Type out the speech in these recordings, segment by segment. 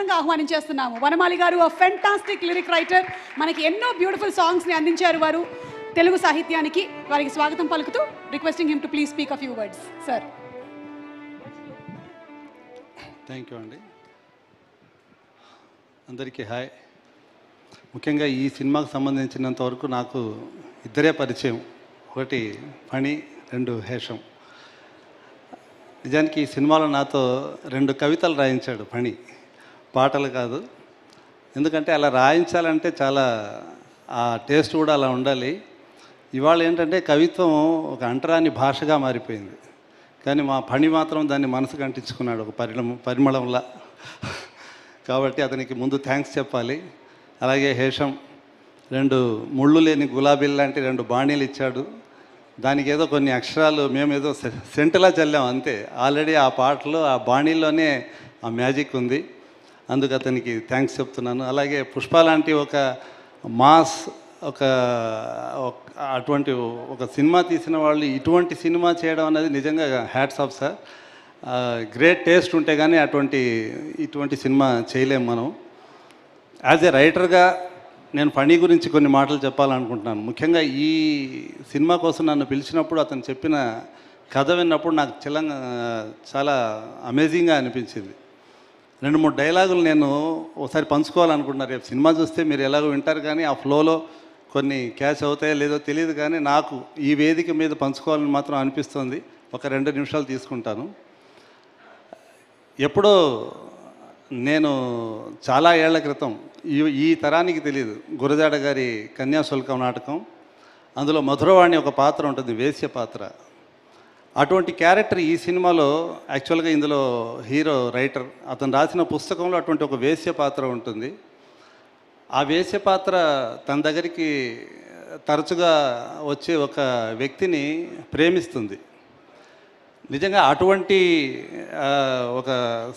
సాదరంగా ఆహ్వానించేస్తున్నాము. వనమాలి గారు fantastic lyric writer, మనకి ఎన్నో బ్యూటిఫుల్ సాంగ్స్ని అందించారు వారు తెలుగు సాహిత్యానికి. వారికి స్వాగతం పలుకుతూ requesting him to please speak a few words. Sir. Thank you అండి. అందరికీ హాయ్. ముఖ్యంగా ఈ సినిమాకు సంబంధించినంత వరకు నాకు ఇద్దరే పరిచయం. ఒకటి ఫణి, రెండు హేషం. నిజానికి ఈ సినిమాలో నాతో 2 కవితలు రాయించాడు ఫణి, పాటలు కాదు. ఎందుకంటే అలా రాయించాలంటే చాలా ఆ టేస్ట్ కూడా అలా ఉండాలి. ఇవాళ ఏంటంటే కవిత్వం ఒక అంటరాని భాషగా మారిపోయింది, కానీ మా ఫణి మాత్రం దాన్ని మనసుకు అంటించుకున్నాడు ఒక పరిమళంలా. కాబట్టి అతనికి ముందు థ్యాంక్స్ చెప్పాలి. అలాగే హేషం 2 ముళ్ళు లేని గులాబీలు లాంటి 2 బాణీలు ఇచ్చాడు. దానికి ఏదో కొన్ని అక్షరాలు మేము ఏదో సెంటులా చల్లాం అంతే. ఆల్రెడీ ఆ పాటలో ఆ బాణీల్లోనే ఆ మ్యాజిక్ ఉంది. అందుకు అతనికి థ్యాంక్స్ చెప్తున్నాను. అలాగే పుష్ప లాంటి ఒక మాస్ అటువంటి ఒక సినిమా తీసిన వాళ్ళు ఇటువంటి సినిమా చేయడం అనేది నిజంగా hats off sir. Great taste ఉంటే కానీ ఇటువంటి సినిమా చేయలేము మనం. యాజ్ ఏ రైటర్గా నేను ఫణి గురించి కొన్ని మాటలు చెప్పాలనుకుంటున్నాను. ముఖ్యంగా ఈ సినిమా కోసం నన్ను పిలిచినప్పుడు అతను చెప్పిన కథ విన్నప్పుడు నాకు చాలా అమేజింగ్గా అనిపించింది. 2-3 డైలాగులు నేను ఒకసారి పంచుకోవాలనుకుంటున్నాను. రేపు సినిమా చూస్తే మీరు ఎలాగో వింటారు, కానీ ఆ ఫ్లోలో కొన్ని క్యాచ్ అవుతాయో లేదో తెలియదు, కానీ నాకు ఈ వేదిక మీద పంచుకోవాలని మాత్రం అనిపిస్తుంది. ఒక 2 నిమిషాలు తీసుకుంటాను. ఎప్పుడో నేను చాలా ఏళ్ల క్రితం, ఈ తరానికి తెలియదు, గురజాడ గారి కన్యాశుల్కం నాటకం, అందులో మధురవాణి ఒక పాత్ర ఉంటుంది, వేశ్య పాత్ర. అటువంటి క్యారెక్టర్ ఈ సినిమాలో యాక్చువల్గా ఇందులో హీరో రైటర్ అతను రాసిన పుస్తకంలో అటువంటి ఒక వేశ్య పాత్ర ఉంటుంది. ఆ వేశ్య పాత్ర తన దగ్గరికి తరచుగా వచ్చే ఒక వ్యక్తిని ప్రేమిస్తుంది. నిజంగా అటువంటి ఒక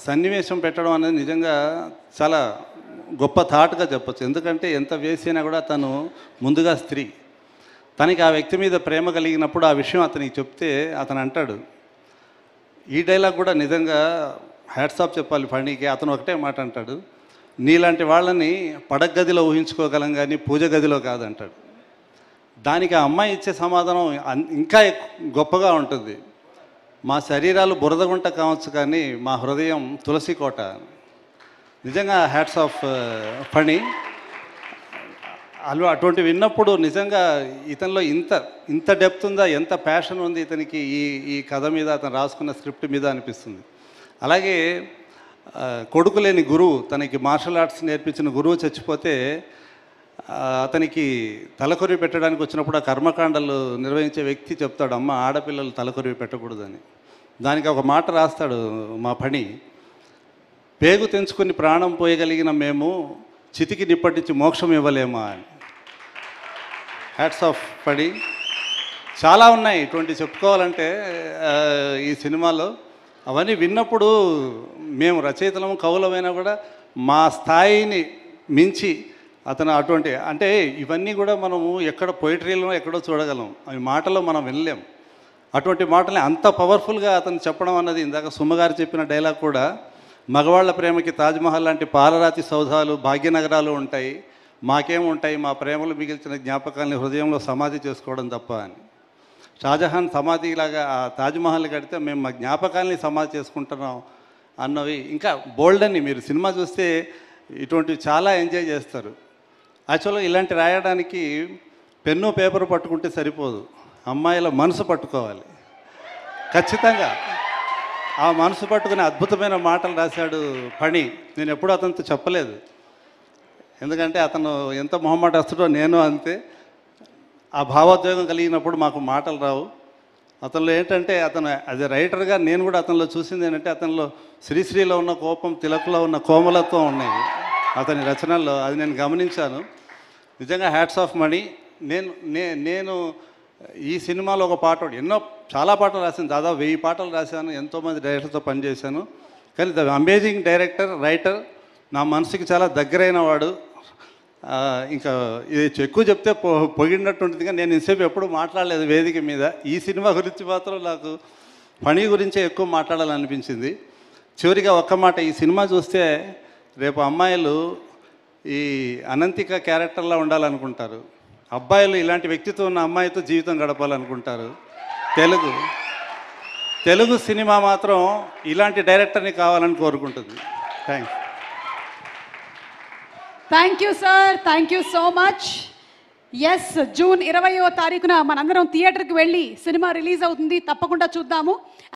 సన్నివేశం పెట్టడం అనేది నిజంగా చాలా గొప్ప థాట్గా చెప్పచ్చు. ఎందుకంటే ఎంత వేసినా కూడా తను ముందుగా స్త్రీ, తనకి ఆ వ్యక్తి మీద ప్రేమ కలిగినప్పుడు ఆ విషయం అతనికి చెప్తే అతను అంటాడు. ఈ డైలాగ్ కూడా నిజంగా హ్యాట్స్ ఆఫ్ చెప్పాలి ఫణికి. అతను ఒకటే మాట అంటాడు, నీలాంటి వాళ్ళని పడక గదిలో ఊహించుకోగలం కానీ పూజ గదిలో కాదంటాడు. దానికి ఆ అమ్మాయి ఇచ్చే సమాధానం ఇంకా గొప్పగా ఉంటుంది. మా శరీరాలు బురదగుంట కావచ్చు కానీ మా హృదయం తులసి కోట. నిజంగా హ్యాట్స్ ఆఫ్ ఫణి. అటువంటి విన్నప్పుడు నిజంగా ఇతనిలో ఇంత డెప్త్ ఉందా, ఎంత ప్యాషన్ ఉంది ఇతనికి ఈ కథ మీద, అతను రాసుకున్న స్క్రిప్ట్ మీద అనిపిస్తుంది. అలాగే కొడుకు లేని గురువు, తనకి మార్షల్ ఆర్ట్స్ నేర్పించిన గురువు చచ్చిపోతే అతనికి తలకొరివి పెట్టడానికి వచ్చినప్పుడు ఆ కర్మకాండలు నిర్వహించే వ్యక్తి చెప్తాడు, అమ్మ ఆడపిల్లలు తలకొరివి పెట్టకూడదని. దానికి ఒక మాట రాస్తాడు మా ఫణి, పేగు తెంచుకుని ప్రాణం పోయగలిగిన మేము చితికి నిప్పటించి మోక్షం ఇవ్వలేమా అని. Hats off Phani. చాలా ఉన్నాయి ఇటువంటి చెప్పుకోవాలంటే ఈ సినిమాలో. అవన్నీ విన్నప్పుడు మేము రచయితలము కవులమైనా కూడా మా స్థాయిని మించి అతను అటువంటి, అంటే ఇవన్నీ కూడా మనము ఎక్కడ పొయిటరీలో ఎక్కడో చూడగలం, అవి మాటల్లో మనం వినలేం. అటువంటి మాటల్ని అంత పవర్ఫుల్గా అతను చెప్పడం అన్నది, ఇందాక సుమ్మగారు చెప్పిన డైలాగ్ కూడా, మగవాళ్ళ ప్రేమకి తాజ్మహల్ లాంటి పాలరాతి సౌధాలు భాగ్యనగరాలు ఉంటాయి, మాకేముంటాయి, మా ప్రేమలు మిగిల్చిన జ్ఞాపకాలని హృదయంలో సమాధి చేసుకోవడం తప్ప అని. షాజహాన్ సమాధిలాగా ఆ తాజ్మహల్ కడితే మేము మా జ్ఞాపకాలని సమాధి చేసుకుంటున్నాం అన్నవి ఇంకా బోల్డ్ అని. మీరు సినిమా చూస్తే ఇటువంటివి చాలా ఎంజాయ్ చేస్తారు. యాక్చువల్గా ఇలాంటి రాయడానికి పెన్ను పేపర్ పట్టుకుంటే సరిపోదు, అమ్మాయిల మనసు పట్టుకోవాలి ఖచ్చితంగా. ఆ మనసు పట్టుకుని అద్భుతమైన మాటలు రాశాడు ఫణి. నేను ఎప్పుడూ అతనితో చెప్పలేదు, ఎందుకంటే అతను ఎంత మొహమాటస్తుడో నేను అంతే. ఆ భావోద్వేగం కలిగినప్పుడు మాకు మాటలు రావు. అతనిలో ఏంటంటే, అతను యాజ్ ఎ రైటర్గా నేను కూడా అతనిలో చూసింది ఏంటంటే, అతనిలో శ్రీశ్రీలో ఉన్న కోపం, తిలకులో ఉన్న కోమలత్వం ఉన్నాయి అతని రచనల్లో. అది నేను గమనించాను. నిజంగా హ్యాట్స్ ఆఫ్ మణి. నేను ఈ సినిమాలో ఒక పాట, చాలా పాటలు రాశాను, దాదాపు 1000 పాటలు రాశాను, ఎంతోమంది డైరెక్టర్తో పనిచేశాను. కానీ ద అమేజింగ్ డైరెక్టర్, రైటర్, నా మనసుకి చాలా దగ్గరైన వాడు. ఇంకా ఇది ఎక్కువ చెప్తే పొగిడినట్టుంటుంది, కానీ నేను ఇంతసేపు ఎప్పుడు మాట్లాడలేదు వేదిక మీద. ఈ సినిమా గురించి మాత్రం నాకు ఫణి గురించే ఎక్కువ మాట్లాడాలనిపించింది. చివరిగా ఒక్క మాట, ఈ సినిమా చూస్తే రేపు అమ్మాయిలు ఈ అనంతిక క్యారెక్టర్లా ఉండాలనుకుంటారు, అబ్బాయిలు ఇలాంటి వ్యక్తిత్వం ఉన్న అమ్మాయితో జీవితం గడపాలనుకుంటారు. తెలుగు సినిమా మాత్రం ఇలాంటి డైరెక్టర్ని కావాలని కోరుకుంటుంది. Thanks. Thank you sir, thank you so much. Yes, June 20వ తారీఖున మనందరం థియేటర్కి వెళ్ళి సినిమా రిలీజ్ అవుతుంది, తప్పకుండా చూద్దాము.